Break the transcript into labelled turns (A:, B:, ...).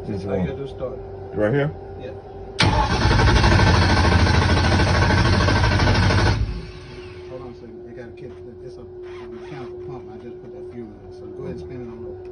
A: Just
B: All you
A: one.
B: gotta do is start.
A: Right here?
B: Yeah. Hold on a second. They got a kit. It's a mechanical pump. I just put that fuel in. So go ahead and spin it on low.